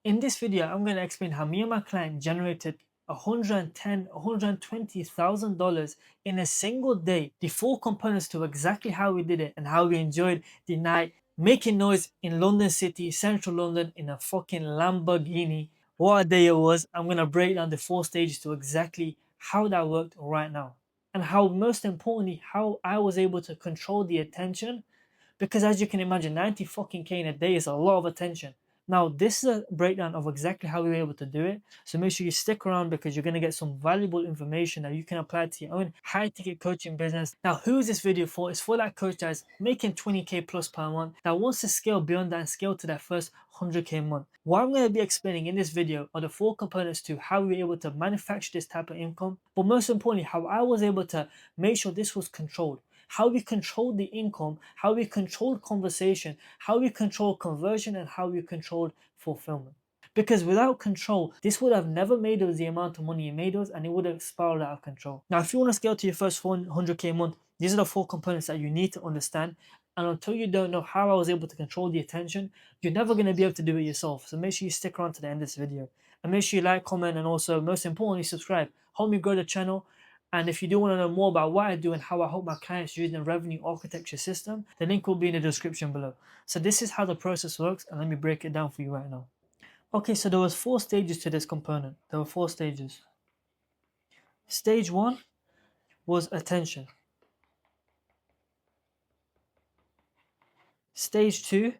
In this video, I'm going to explain how me and my client generated $120,000 in a single day. The full components to exactly how we did it and how we enjoyed the night making noise in London City, central London, in a fucking Lamborghini. What a day it was. I'm going to break down the 4 stages to exactly how that worked right now. And how, most importantly, how I was able to control the attention, because as you can imagine, 90 fucking K in a day is a lot of attention. Now, this is a breakdown of exactly how we were able to do it. So make sure you stick around because you're going to get some valuable information that you can apply to your own high ticket coaching business. Now, who is this video for? It's for that coach that's making 20K plus per month, that wants to scale beyond that and scale to that first 100K month. What I'm going to be explaining in this video are the 4 components to how we were able to manufacture this type of income, but most importantly, how I was able to make sure this was controlled. How we controlled the income, how we controlled conversation, how we controlled conversion, and how we controlled fulfillment. Because without control, this would have never made us the amount of money it made us, and it would have spiraled out of control. Now, if you want to scale to your first 400K a month, these are the 4 components that you need to understand. And until you don't know how I was able to control the attention, you're never going to be able to do it yourself. So make sure you stick around to the end of this video. And make sure you like, comment, and also, most importantly, subscribe. Help me grow the channel. And if you do want to know more about what I do and how I help my clients use the revenue architecture system, the link will be in the description below. So this is how the process works, and let me break it down for you right now. Okay, so there was 4 stages to this component. There were 4 stages. Stage 1 was attention. Stage 2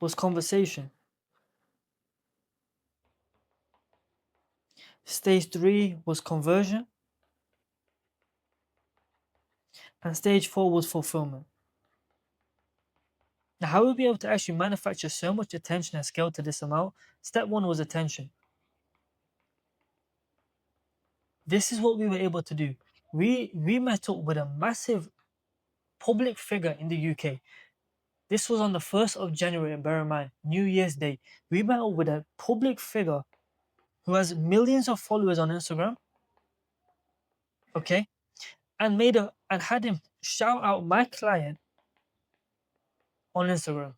was conversation. Stage 3 was conversion. And stage 4 was fulfillment. Now, how will we be able to actually manufacture so much attention and scale to this amount? Step 1 was attention. This is what we were able to do. We met up with a massive public figure in the UK. This was on the 1st of January, bear in mind, New Year's Day. We met up with a public figure who has millions of followers on Instagram, okay, and had him shout out my client on Instagram.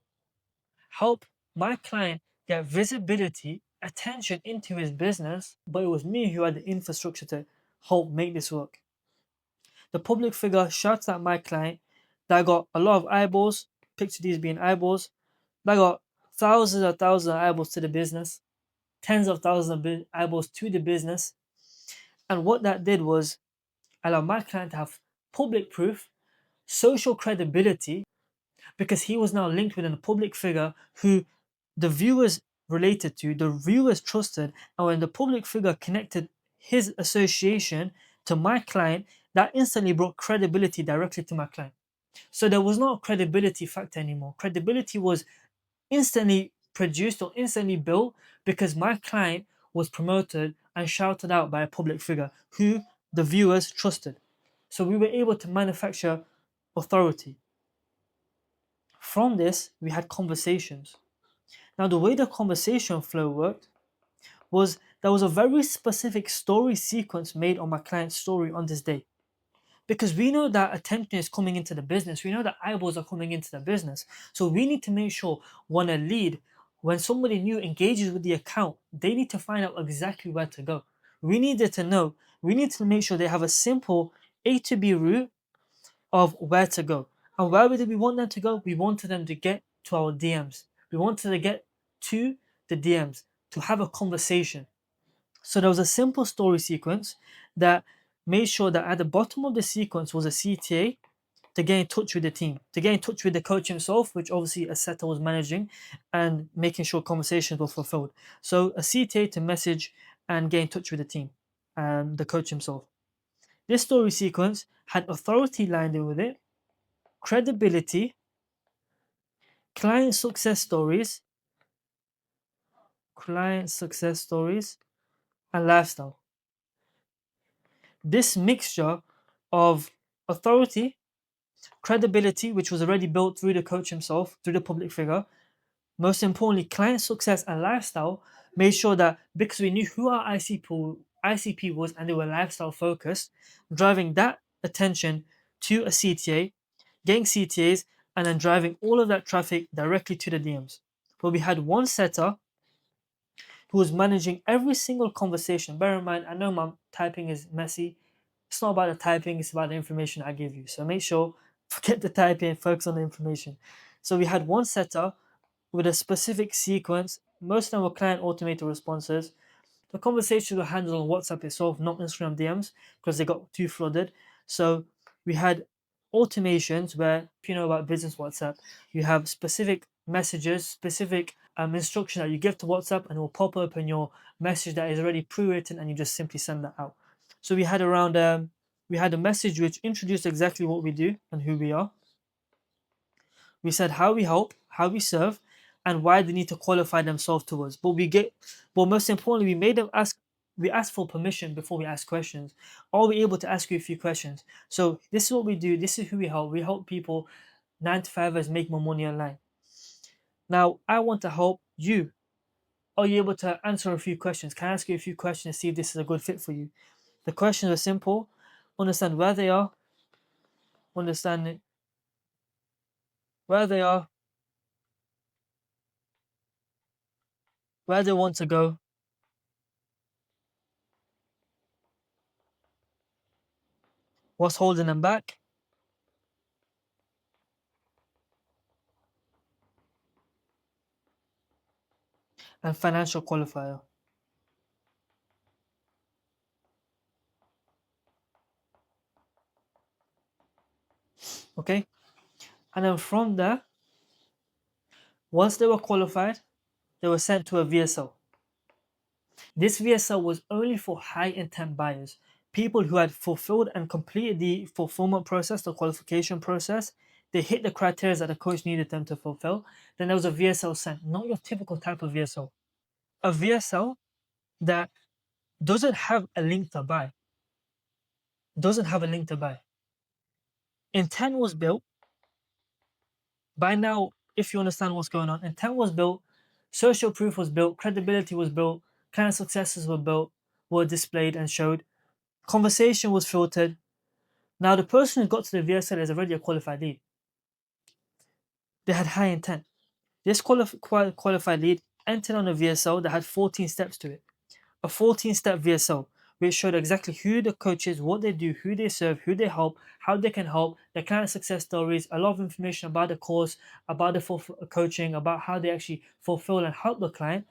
Help my client get visibility, attention into his business, but it was me who had the infrastructure to help make this work. The public figure shouts at my client that got a lot of eyeballs, picture these being eyeballs, that got thousands of eyeballs to the business, tens of thousands of eyeballs to the business. And what that did was allow my client to have public proof, social credibility, because he was now linked with a public figure who the viewers related to, the viewers trusted, and when the public figure connected his association to my client, that instantly brought credibility directly to my client. So there was not a credibility factor anymore. Credibility was instantly produced or instantly built because my client was promoted and shouted out by a public figure who the viewers trusted. So we were able to manufacture authority. From this, we had conversations. Now, the way the conversation flow worked was there was a very specific story sequence made on my client's story on this day. Because we know that attention is coming into the business, we know that eyeballs are coming into the business. So we need to make sure when somebody new engages with the account, they need to find out exactly where to go. We need to make sure they have a simple A to B route of where to go. And where did we want them to go? We wanted them to get to our DMs. We wanted to get to the DMs to have a conversation. So there was a simple story sequence that made sure that at the bottom of the sequence was a CTA to get in touch with the team, to get in touch with the coach himself, which obviously Aseta was managing and making sure conversations were fulfilled. So a CTA to message and get in touch with the team and the coach himself. This story sequence had authority lined in with it, credibility, client success stories, and lifestyle. This mixture of authority, credibility, which was already built through the coach himself, through the public figure, most importantly, client success and lifestyle, made sure that because we knew who our ICP was and they were lifestyle focused, driving that attention to a CTA, getting CTAs, and then driving all of that traffic directly to the DMs. But we had one setter who was managing every single conversation. Bear in mind, I know my typing is messy. It's not about the typing, it's about the information I give you. So make sure, forget the typing, focus on the information. So we had one setter with a specific sequence. Most of them were client automated responses. The conversations were handled on WhatsApp itself, not Instagram DMs, because they got too flooded. So we had automations where, if you know about business WhatsApp, you have specific messages, specific instruction that you give to WhatsApp, and it will pop up in your message that is already pre-written, and you just simply send that out. So we had a message which introduced exactly what we do and who we are. We said how we help, how we serve, and why they need to qualify themselves to us. But most importantly, we made them ask. We asked for permission before we ask questions. Are we able to ask you a few questions? So this is what we do. This is who we help. We help people, 9 to 5ers, make more money online. Now, I want to help you. Are you able to answer a few questions? Can I ask you a few questions to see if this is a good fit for you? The questions are simple. Understand where they are. Understand where they are, where they want to go, what's holding them back, and financial qualifier. Okay? And then from there, once they were qualified, they were sent to a VSL. This VSL was only for high intent buyers, people who had fulfilled and completed the fulfillment process, the qualification process. They hit the criteria that the coach needed them to fulfill. Then there was a VSL sent, not your typical type of VSL. A VSL that doesn't have a link to buy. Doesn't have a link to buy. Intent was built. By now, if you understand what's going on, intent was built, social proof was built, credibility was built, client successes were built, were displayed and showed, conversation was filtered. Now, the person who got to the VSL is already a qualified lead. They had high intent. This qualified lead entered on a VSL that had 14 steps to it. A 14-step VSL, which showed exactly who the coach is, what they do, who they serve, who they help, how they can help, their client success stories, a lot of information about the course, about the coaching, about how they actually fulfill and help the client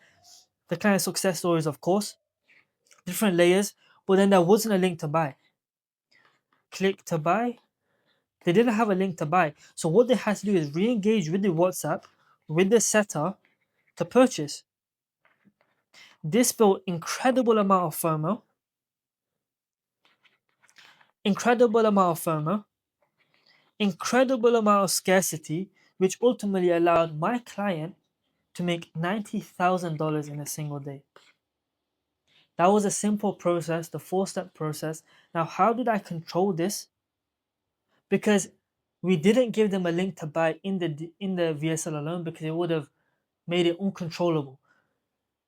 success stories, of course, different layers. But then there wasn't a link to buy. Click to buy. They didn't have a link to buy. So what they had to do is re-engage with the WhatsApp, with the setter to purchase. This built incredible amount of FOMO, incredible amount of FOMO, incredible amount of scarcity, which ultimately allowed my client to make $90,000 in a single day. That was a simple process, the 4-step process. Now, how did I control this? Because we didn't give them a link to buy in the VSL alone, because it would have made it uncontrollable.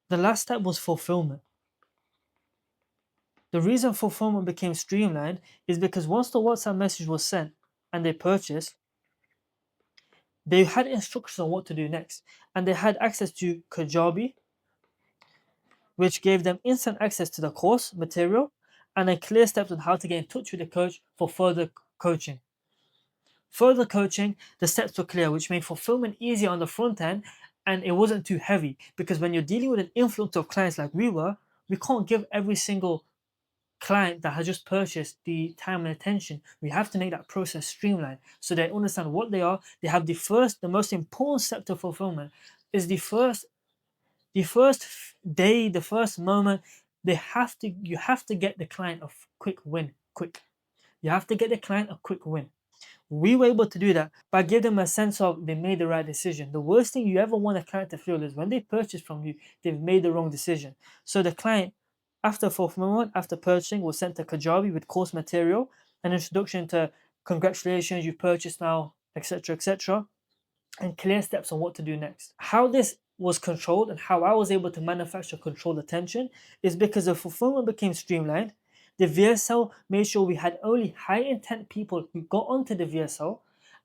The last step was fulfillment. The reason fulfillment became streamlined is because once the WhatsApp message was sent and they purchased, they had instructions on what to do next. And they had access to Kajabi, which gave them instant access to the course material and a clear steps on how to get in touch with the coach for further coaching. Further coaching, the steps were clear, which made fulfillment easier on the front end, and it wasn't too heavy, because when you're dealing with an influx of clients like we were, we can't give every single client that has just purchased the time and attention. We have to make that process streamlined so they understand what they are. They have the most important step to fulfillment is the first day, the first moment. You have to get the client a quick win, quick. You have to get the client a quick win. We were able to do that by giving them a sense of they made the right decision. The worst thing you ever want a client to feel is when they purchase from you, they've made the wrong decision. So the client, after fulfillment, after purchasing, was sent to Kajabi with course material, an introduction to congratulations, you purchased now, etc., etc., and clear steps on what to do next. How this was controlled and how I was able to manufacture controlled attention is because the fulfillment became streamlined. The VSL made sure we had only high intent people who got onto the VSL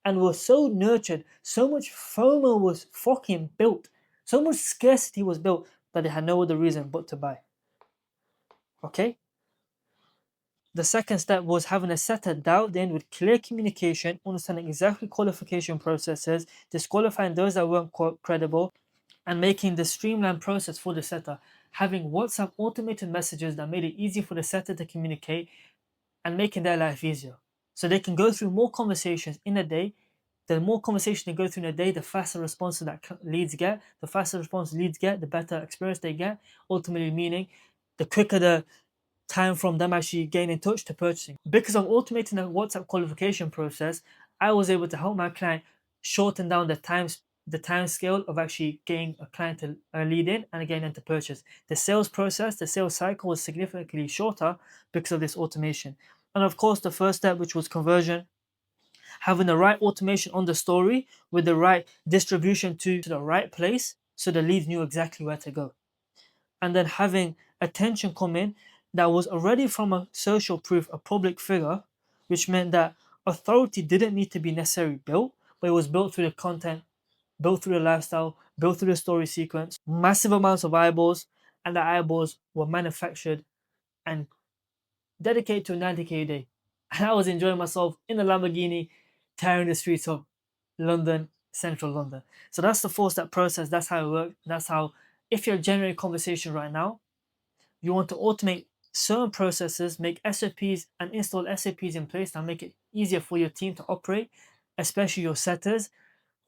and were so nurtured, so much FOMO was fucking built, so much scarcity was built that they had no other reason but to buy. Okay? The second step was having a setter dialed in with clear communication, understanding exactly qualification processes, disqualifying those that weren't credible, and making the streamlined process for the setter. Having WhatsApp automated messages that made it easy for the setter to communicate and making their life easier. So they can go through more conversations in a day. The more conversation they go through in a day, the faster response that leads get. The faster response leads get, the better experience they get. Ultimately, meaning the quicker the time from them actually getting in touch to purchasing. Because I'm automating the WhatsApp qualification process, I was able to help my client shorten down the time scale of actually getting a client to lead in and getting them to purchase. The sales process, the sales cycle was significantly shorter because of this automation. And of course, the first step, which was conversion, having the right automation on the story with the right distribution to the right place so the leads knew exactly where to go. And then having attention come in that was already from a social proof, a public figure, which meant that authority didn't need to be necessarily built, but it was built through the content, built through the lifestyle, built through the story sequence, massive amounts of eyeballs, and the eyeballs were manufactured and dedicated to a 90k a day. And I was enjoying myself in a Lamborghini, tearing the streets of London, central London. So that's the four-step process. That's how it works. That's how, if you're generating conversation right now, you want to automate certain processes, make SOPs and install SOPs in place that make it easier for your team to operate, especially your setters,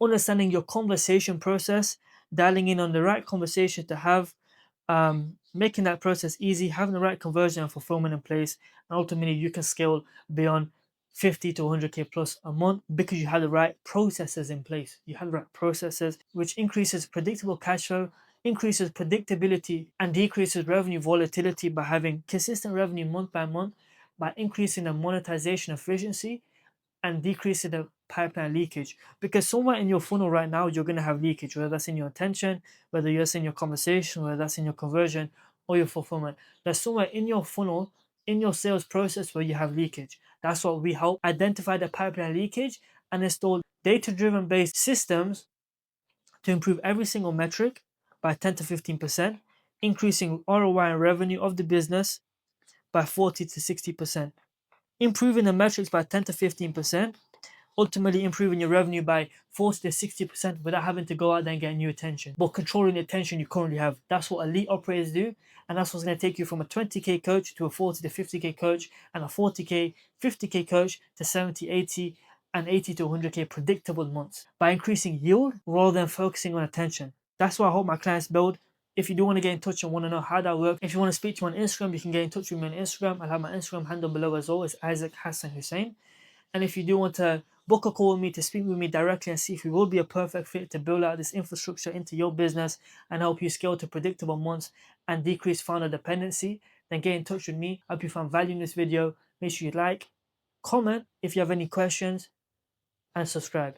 understanding your conversation process, dialing in on the right conversation to have, making that process easy, having the right conversion and fulfillment in place, and ultimately you can scale beyond 50 to 100k plus a month because you have the right processes in place. You have the right processes, which increases predictable cash flow, increases predictability, and decreases revenue volatility by having consistent revenue month by month, by increasing the monetization efficiency and decreasing the pipeline leakage. Because somewhere in your funnel right now, you're going to have leakage, whether that's in your attention, whether that's in your conversation, whether that's in your conversion or your fulfillment. There's somewhere in your funnel, in your sales process where you have leakage. That's what we help identify the pipeline leakage and install data-driven based systems to improve every single metric by 10 to 15%, increasing ROI and revenue of the business by 40 to 60%, improving the metrics by 10 to 15%, ultimately improving your revenue by 40 to 60% without having to go out there and get new attention, but controlling the attention you currently have. That's what elite operators do, and that's what's going to take you from a 20k coach to a 40 to 50k coach, and a 40k, 50k coach to 70, 80, and 80 to 100k predictable months by increasing yield rather than focusing on attention. That's what I hope my clients build. If you do want to get in touch and want to know how that works, if you want to speak to me on Instagram, you can get in touch with me on Instagram. I'll have my Instagram handle below as well. It's Isaac Hassan Hussein. And if you do want to book a call with me to speak with me directly and see if we will be a perfect fit to build out this infrastructure into your business and help you scale to predictable months and decrease founder dependency, then get in touch with me. I hope you found value in this video. Make sure you like, comment if you have any questions, and subscribe.